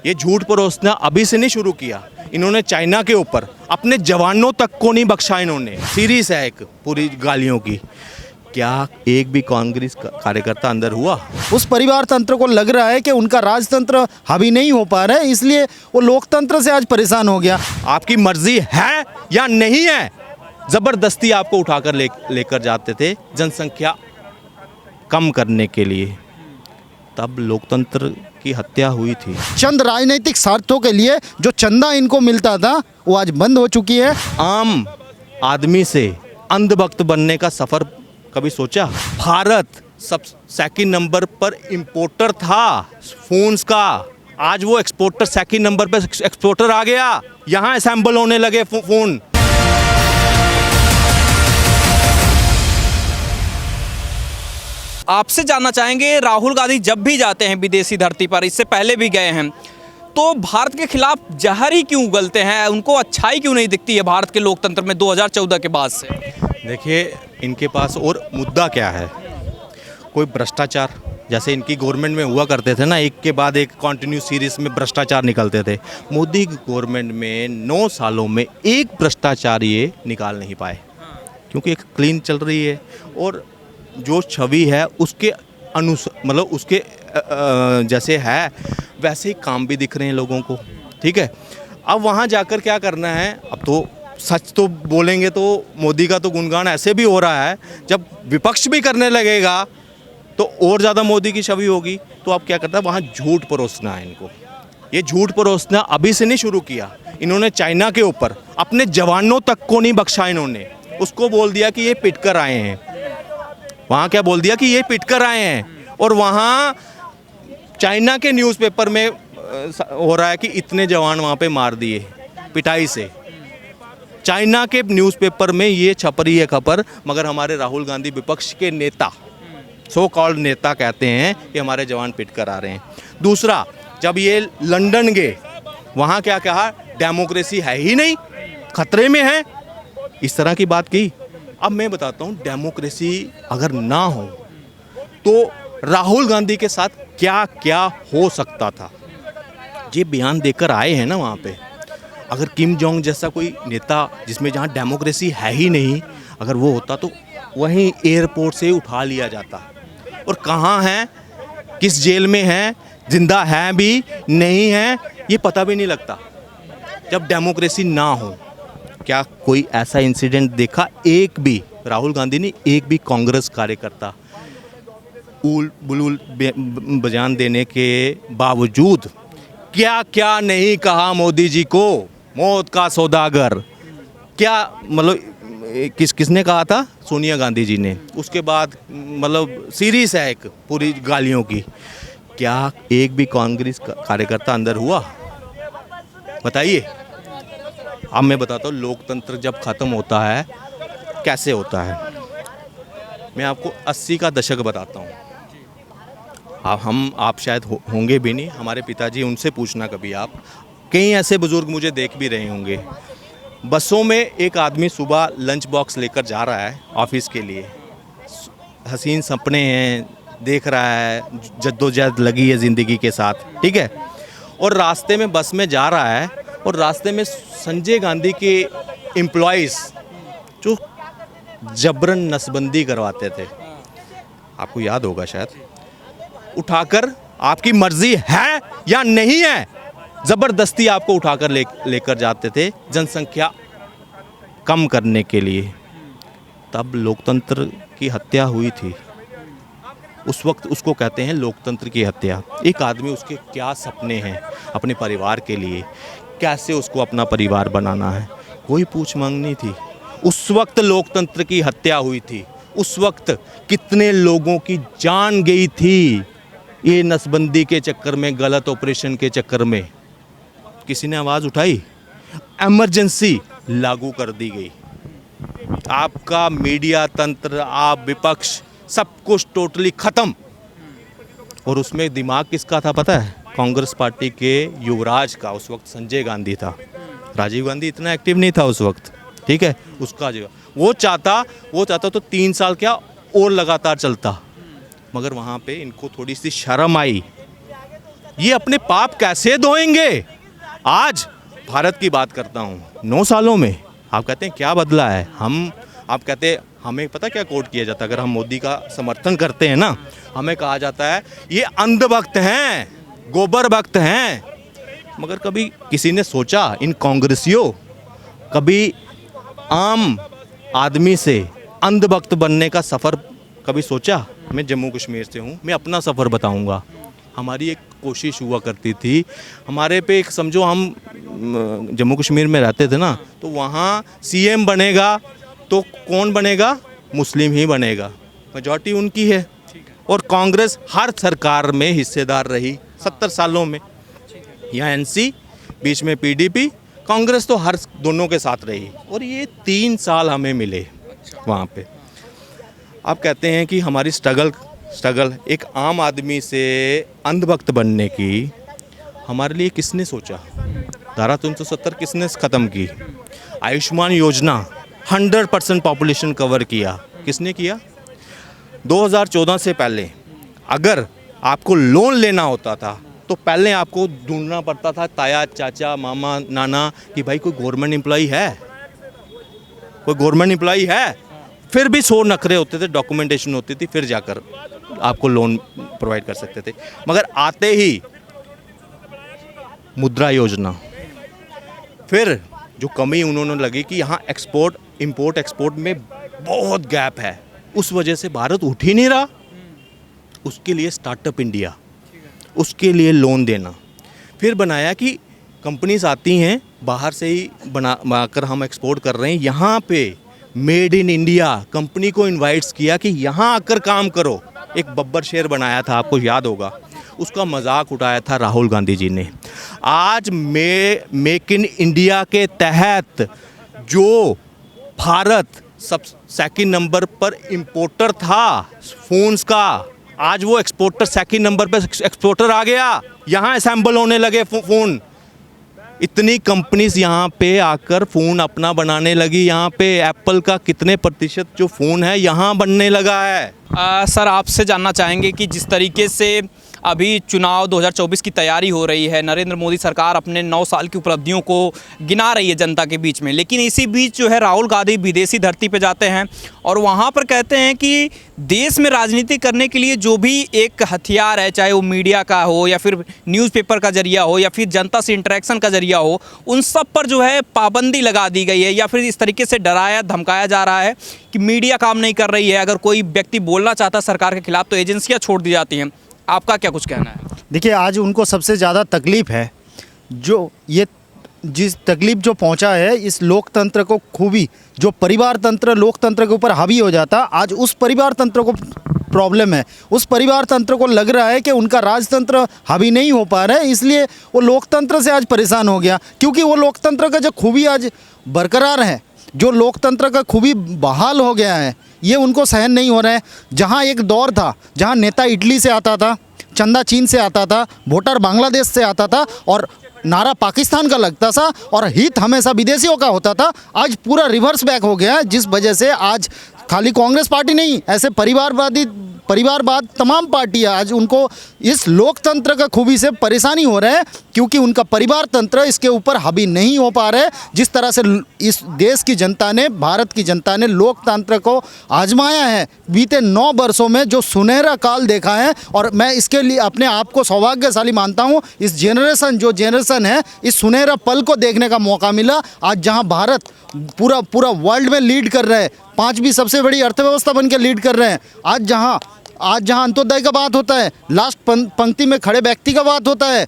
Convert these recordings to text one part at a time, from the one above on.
ये झूठ परोसना अभी से नहीं शुरू किया, इन्होंने चाइना के ऊपर अपने जवानों तक को नहीं बख्शा। इन्होंने सीरीज है एक पूरी गालियों की। क्या एक भी कांग्रेस कार्यकर्ता अंदर हुआ? उस परिवार तंत्र को लग रहा है कि उनका राजतंत्र हावी नहीं हो पा रहा है, इसलिए वो लोकतंत्र से आज परेशान हो गया। आपकी मर्जी है या नहीं है? जबरदस्ती आपको उठाकर लेकर जाते थे जनसंख्या कम करने के लिए, तब लोकतंत्र की हत्या हुई थी। चंद राजनीतिक स्वार्थों के लिए जो चंदा इनको मिलता था वो आज बंद हो चुकी है। आम आदमी से अंधभक्त बनने का सफर कभी सोचा? भारत सब सेकंड नंबर पर इंपोर्टर था फोन्स का, आज वो एक्सपोर्टर सेकंड नंबर पर एक्सपोर्टर आ गया। यहाँ असेंबल होने लगे फोन। आपसे जानना चाहेंगे, राहुल गांधी जब भी जाते हैं विदेशी धरती पर, इससे पहले भी गए हैं, तो भारत के खिलाफ जहर ही क्यों उगलते हैं? उनको अच्छाई क्यों नहीं दिखती है भारत के लोकतंत्र में 2014 के बाद से? देखिए, इनके पास और मुद्दा क्या है? कोई भ्रष्टाचार, जैसे इनकी गवर्नमेंट में हुआ करते थे ना, एक के बाद एक कंटिन्यू सीरीज में भ्रष्टाचार निकलते थे। मोदी गवर्नमेंट में 9 सालों में एक भ्रष्टाचार ये निकाल नहीं पाए, क्योंकि एक क्लीन चल रही है और जो छवि है उसके मतलब उसके जैसे है वैसे ही काम भी दिख रहे हैं लोगों को। ठीक है, अब वहाँ जाकर क्या करना है? अब तो सच तो बोलेंगे तो मोदी का तो गुणगान ऐसे भी हो रहा है, जब विपक्ष भी करने लगेगा तो और ज़्यादा मोदी की छवि होगी। तो अब क्या करता है, वहाँ झूठ परोसना है इनको। ये झूठ परोसना अभी से नहीं शुरू किया, इन्होंने चाइना के ऊपर अपने जवानों तक को नहीं बख्शा। इन्होंने उसको बोल दिया कि ये पिट कर आए हैं। वहाँ क्या बोल दिया कि ये पिट कर आए हैं, और वहाँ चाइना के न्यूज़पेपर में हो रहा है कि इतने जवान वहाँ पे मार दिए पिटाई से। चाइना के न्यूज़पेपर में ये छप रही है खबर, मगर हमारे राहुल गांधी विपक्ष के नेता, सो कॉल्ड नेता, कहते हैं कि हमारे जवान पिट कर आ रहे हैं। दूसरा, जब ये लंदन गए, वहाँ क्या कहा? डेमोक्रेसी है ही नहीं, खतरे में है, इस तरह की बात की। अब मैं बताता हूँ, डेमोक्रेसी अगर ना हो तो राहुल गांधी के साथ क्या क्या हो सकता था। ये बयान देकर आए हैं ना वहाँ पे। अगर किम जोंग जैसा कोई नेता, जिसमें जहाँ डेमोक्रेसी है ही नहीं, अगर वो होता तो वहीं एयरपोर्ट से उठा लिया जाता। और कहाँ है, किस जेल में है, जिंदा है भी नहीं है, ये पता भी नहीं लगता जब डेमोक्रेसी ना हो। क्या कोई ऐसा इंसिडेंट देखा? एक भी राहुल गांधी ने एक भी कांग्रेस कार्यकर्ता उल बुलुल बयान देने के बावजूद क्या क्या नहीं कहा मोदी जी को? मौत का सौदागर, क्या मतलब किसने कहा था? सोनिया गांधी जी ने। उसके बाद मतलब सीरीज है एक पूरी गालियों की। क्या एक भी कांग्रेस कार्यकर्ता अंदर हुआ? बताइए। अब मैं बताता हूँ, लोकतंत्र जब ख़त्म होता है कैसे होता है। मैं आपको 80 का दशक बताता हूँ। आप शायद होंगे भी नहीं, हमारे पिताजी, उनसे पूछना कभी आप। कई ऐसे बुज़ुर्ग मुझे देख भी रहे होंगे। बसों में एक आदमी सुबह लंच बॉक्स लेकर जा रहा है ऑफिस के लिए, हसीन सपने हैं, देख रहा है, जद्दोजहद लगी है ज़िंदगी के साथ। ठीक है, और रास्ते में बस में जा रहा है, और रास्ते में संजय गांधी के एम्प्लॉइज़ जो जबरन नसबंदी करवाते थे, आपको याद होगा शायद, उठाकर, आपकी मर्जी है या नहीं है, ज़बरदस्ती आपको उठाकर लेकर जाते थे जनसंख्या कम करने के लिए। तब लोकतंत्र की हत्या हुई थी। उस वक्त उसको कहते हैं लोकतंत्र की हत्या। एक आदमी, उसके क्या सपने हैं अपने परिवार के लिए, कैसे उसको अपना परिवार बनाना है, कोई पूछ मांग नहीं थी। उस वक्त लोकतंत्र की हत्या हुई थी। उस वक्त कितने लोगों की जान गई थी ये नसबंदी के चक्कर में, गलत ऑपरेशन के चक्कर में। किसी ने आवाज़ उठाई? इमरजेंसी लागू कर दी गई। आपका मीडिया तंत्र, आप विपक्ष, सब कुछ टोटली ख़त्म। और उसमें दिमाग किसका था पता है? कांग्रेस पार्टी के युवराज का। उस वक्त संजय गांधी था, राजीव गांधी इतना एक्टिव नहीं था उस वक्त। ठीक है, उसका जो वो चाहता तो 3 साल क्या और लगातार चलता, मगर वहाँ पे इनको थोड़ी सी शर्म आई ये अपने पाप कैसे धोएंगे? आज भारत की बात करता हूँ, 9 सालों में आप कहते हैं क्या बदला है? आप कहते हैं हमें पता क्या कोट किया जाता है? अगर हम मोदी का समर्थन करते हैं ना, हमें कहा जाता है ये अंधभक्त हैं, गोबर भक्त हैं। मगर कभी किसी ने सोचा, इन कांग्रेसियों कभी आम आदमी से अंधभक्त बनने का सफ़र कभी सोचा? मैं जम्मू कश्मीर से हूँ, मैं अपना सफ़र बताऊँगा। हमारी एक कोशिश हुआ करती थी, हमारे पे एक समझो, हम जम्मू कश्मीर में रहते थे ना, तो वहाँ सीएम बनेगा तो कौन बनेगा? मुस्लिम ही बनेगा, मेजॉरिटी उनकी है। और कांग्रेस हर सरकार में हिस्सेदार रही 70 सालों में। यहाँ एनसी, बीच में पीडीपी, कांग्रेस तो हर दोनों के साथ रही। और ये 3 साल हमें मिले वहाँ पे। आप कहते हैं कि हमारी स्ट्रगल एक आम आदमी से अंधभक्त बनने की, हमारे लिए किसने सोचा? धारा 370 किसने ख़त्म की? आयुष्मान योजना 100% पॉपुलेशन कवर किया, किसने किया? 2014 से पहले अगर आपको लोन लेना होता था तो पहले आपको ढूंढना पड़ता था ताया, चाचा, मामा, नाना कि भाई कोई गवर्नमेंट एम्प्लॉई है, कोई गवर्नमेंट एम्प्लॉई है। फिर भी 100 नखरे होते थे, डॉक्यूमेंटेशन होती थी, फिर जाकर आपको लोन प्रोवाइड कर सकते थे। मगर आते ही मुद्रा योजना, फिर जो कमी उन्होंने लगी कि यहाँ इंपोर्ट एक्सपोर्ट में बहुत गैप है, उस वजह से भारत उठ ही नहीं रहा। उसके लिए स्टार्टअप इंडिया, उसके लिए लोन देना। फिर बनाया कि कंपनीज आती हैं बाहर से ही बनाकर हम एक्सपोर्ट कर रहे हैं, यहाँ पे मेड इन इंडिया कंपनी को इनवाइट्स किया कि यहाँ आकर काम करो। एक बब्बर शेर बनाया था, आपको याद होगा, उसका मजाक उठाया था राहुल गांधी जी ने। आज मेक इन इंडिया के तहत जो भारत सेकंड नंबर पर इंपोर्टर था फ़ोन्स का, आज वो एक्सपोर्टर सेकंड नंबर पर एक्सपोर्टर आ गया। यहाँ असेंबल होने लगे फ़ोन। इतनी कंपनीज यहाँ पे आकर फ़ोन अपना बनाने लगी। यहाँ पे एप्पल का कितने प्रतिशत जो फ़ोन है यहाँ बनने लगा है। सर, आपसे जानना चाहेंगे कि जिस तरीके से अभी चुनाव 2024 की तैयारी हो रही है, नरेंद्र मोदी सरकार अपने 9 साल की उपलब्धियों को गिना रही है जनता के बीच में, लेकिन इसी बीच जो है राहुल गांधी विदेशी धरती पे जाते हैं और वहाँ पर कहते हैं कि देश में राजनीति करने के लिए जो भी एक हथियार है, चाहे वो मीडिया का हो या फिर न्यूज़पेपर का जरिया हो या फिर जनता से इंटरेक्शन का जरिया हो, उन सब पर जो है पाबंदी लगा दी गई है या फिर इस तरीके से डराया धमकाया जा रहा है कि मीडिया काम नहीं कर रही है। अगर कोई व्यक्ति बोलना चाहता है सरकार के खिलाफ तो एजेंसियाँ छोड़ दी जाती हैं। आपका क्या कुछ कहना है? देखिए, आज उनको सबसे ज़्यादा तकलीफ़ है, जो ये जिस तकलीफ़ जो पहुंचा है इस लोकतंत्र को, खूबी जो परिवार तंत्र लोकतंत्र के ऊपर हावी हो जाता, आज उस परिवार तंत्र को प्रॉब्लम है। उस परिवार तंत्र को लग रहा है कि उनका राजतंत्र हावी नहीं हो पा रहा है, इसलिए वो लोकतंत्र से आज परेशान हो गया। क्योंकि वो लोकतंत्र का जो खूबी आज बरकरार है, जो लोकतंत्र का खूबी बहाल हो गया है, ये उनको सहन नहीं हो रहा है। जहाँ एक दौर था जहाँ नेता इटली से आता था, चंदा चीन से आता था, वोटर बांग्लादेश से आता था और नारा पाकिस्तान का लगता था और हित हमेशा विदेशियों का होता था, आज पूरा रिवर्स बैक हो गया है। जिस वजह से आज खाली कांग्रेस पार्टी नहीं, ऐसे परिवारवाद तमाम पार्टियां आज उनको इस लोकतंत्र का खूबी से परेशानी हो रहा है, क्योंकि उनका परिवार तंत्र इसके ऊपर हावी नहीं हो पा रहा है। जिस तरह से इस देश की जनता ने, भारत की जनता ने लोकतंत्र को आजमाया है बीते 9 वर्षों में, जो सुनहरा काल देखा है, और मैं इसके लिए अपने आप को सौभाग्यशाली मानता हूँ। इस जनरेशन है, इस सुनहरा पल को देखने का मौका मिला। आज जहाँ भारत पूरा वर्ल्ड में लीड कर रहे हैं, 5वीं सबसे बड़ी अर्थव्यवस्था बन के लीड कर रहे हैं, आज जहाँ अंत्योदय का बात होता है, लास्ट पंक्ति में खड़े व्यक्ति का बात होता है,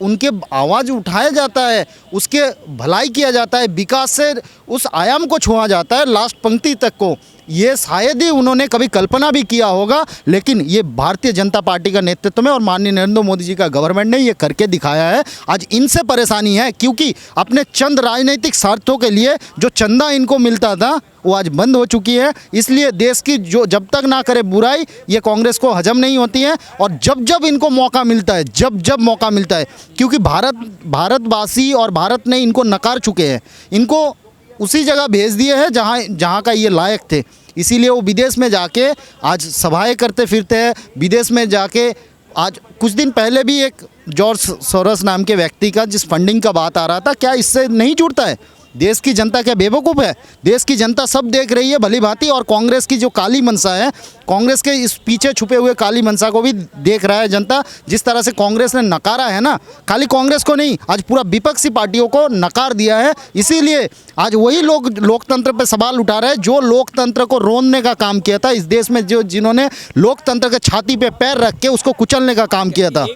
उनके आवाज़ उठाया जाता है, उसके भलाई किया जाता है, विकास से उस आयाम को छुआ जाता है लास्ट पंक्ति तक को, ये शायद ही उन्होंने कभी कल्पना भी किया होगा। लेकिन ये भारतीय जनता पार्टी का नेतृत्व में और माननीय नरेंद्र मोदी जी का गवर्नमेंट ने ये करके दिखाया है। आज इनसे परेशानी है, क्योंकि अपने चंद राजनीतिक स्वार्थों के लिए जो चंदा इनको मिलता था वो आज बंद हो चुकी है। इसलिए देश की जो जब तक ना करे बुराई, ये कांग्रेस को हजम नहीं होती है। और जब इनको मौका मिलता है, जब मौका मिलता है, क्योंकि भारतवासी और भारत ने इनको नकार चुके हैं, इनको उसी जगह भेज दिए हैं जहाँ का ये लायक थे। इसीलिए वो विदेश में जाके आज सभाएं करते फिरते हैं। विदेश में जाके आज कुछ दिन पहले भी एक जॉर्ज सोरोस नाम के व्यक्ति का जिस फंडिंग का बात आ रहा था, क्या इससे नहीं जुड़ता है? देश की जनता क्या बेवकूफ़ है? देश की जनता सब देख रही है भली भांति, और कांग्रेस की जो काली मनसा है, कांग्रेस के इस पीछे छुपे हुए काली मनसा को भी देख रहा है जनता। जिस तरह से कांग्रेस ने नकारा है ना, खाली कांग्रेस को नहीं, आज पूरा विपक्षी पार्टियों को नकार दिया है। इसीलिए आज वही लोग लोकतंत्र पे सवाल उठा रहे हैं जो लोकतंत्र को रोनने का काम किया था इस देश में, जो जिन्होंने लोकतंत्र के छाती पे पैर रख के उसको कुचलने का काम किया था।